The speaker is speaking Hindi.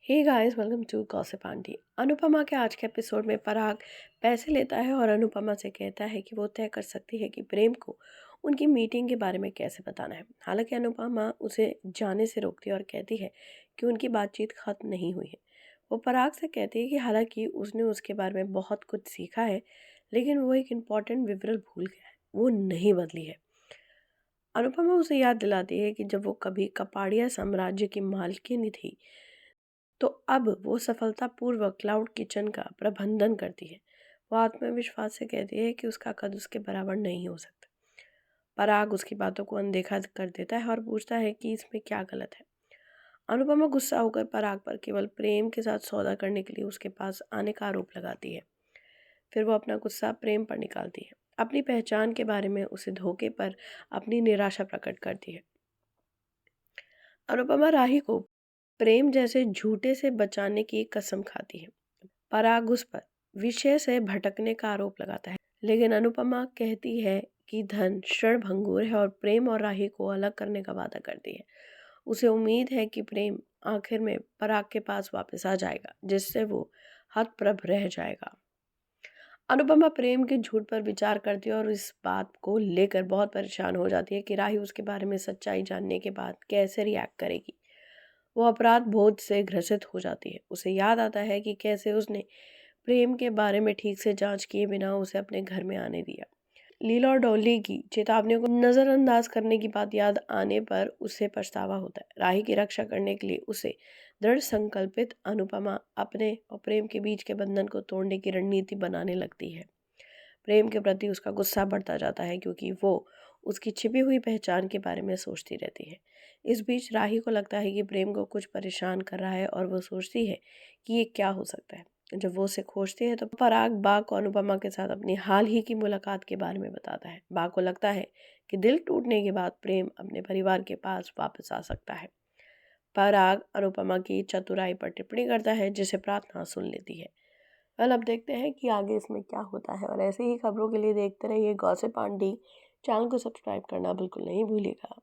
Hey guys, welcome to gossip aunty. Anupama के आज के एपिसोड में पराग पैसे लेता है और अनुपमा से कहता है कि वो तय कर सकती है कि प्रेम को उनकी मीटिंग के बारे में कैसे बताना है। हालांकि अनुपमा उसे जाने से रोकती है और कहती है कि उनकी बातचीत खत्म नहीं हुई है। वो पराग से कहती है कि हालांकि उसने उसके बारे में बहुत कुछ सीखा है, लेकिन वो एक इम्पॉर्टेंट विवरण भूल गया है, वो नहीं बदली है। अनुपमा उसे याद दिलाती है कि जब वो कभी कपाड़िया साम्राज्य की मालकिन थी, तो अब वो सफलतापूर्वक क्लाउड किचन का प्रबंधन करती है। वो आत्मविश्वास से कहती है कि उसका कद उसके बराबर नहीं हो सकता। पराग उसकी बातों को अनदेखा कर देता है और पूछता है कि इसमें क्या गलत है। अनुपमा गुस्सा होकर पराग पर केवल प्रेम के साथ सौदा करने के लिए उसके पास आने का आरोप लगाती है। फिर वो अपना गुस्सा प्रेम पर निकालती है, अपनी पहचान के बारे में उसे धोखे पर अपनी निराशा प्रकट करती है। अनुपमा राही को प्रेम जैसे झूठे से बचाने की कसम खाती है। पराग उस पर विषय से भटकने का आरोप लगाता है, लेकिन अनुपमा कहती है कि धन क्षणभंगुर है और प्रेम और राही को अलग करने का वादा करती है। उसे उम्मीद है कि प्रेम आखिर में पराग के पास वापस आ जाएगा, जिससे वो हतप्रभ रह जाएगा। अनुपमा प्रेम के झूठ पर विचार करती है और इस बात को लेकर बहुत परेशान हो जाती है कि राही उसके बारे में सच्चाई जानने के बाद कैसे रिएक्ट करेगी। वो अपराध बोध से ग्रसित हो जाती है। उसे याद आता है कि कैसे उसने प्रेम के बारे में ठीक से जांच किए बिना उसे अपने घर में आने दिया। लीला और डॉली की चेतावनियों को नज़रअंदाज करने की बात याद आने पर उसे पछतावा होता है। राही की रक्षा करने के लिए उसे दृढ़ संकल्पित अनुपमा अपने और प्रेम के बीच के बंधन को तोड़ने की रणनीति बनाने लगती है। प्रेम के प्रति उसका गुस्सा बढ़ता जाता है, क्योंकि वो उसकी छिपी हुई पहचान के बारे में सोचती रहती है। इस बीच राही को लगता है कि प्रेम को कुछ परेशान कर रहा है और वो सोचती है कि ये क्या हो सकता है। जब वो उसे खोजती है तो पराग बाग को अनुपमा के साथ अपनी हाल ही की मुलाकात के बारे में बताता है। बाग को लगता है कि दिल टूटने के बाद प्रेम अपने परिवार के पास वापस आ सकता है। पराग अनुपमा की चतुराई पर टिप्पणी करता है, जिसे प्रार्थना सुन लेती है। अब देखते हैं कि आगे इसमें क्या होता है, और ऐसे ही खबरों के लिए देखते रहिए गॉसिप आंटी। चैनल को सब्सक्राइब करना बिल्कुल नहीं भूलिएगा।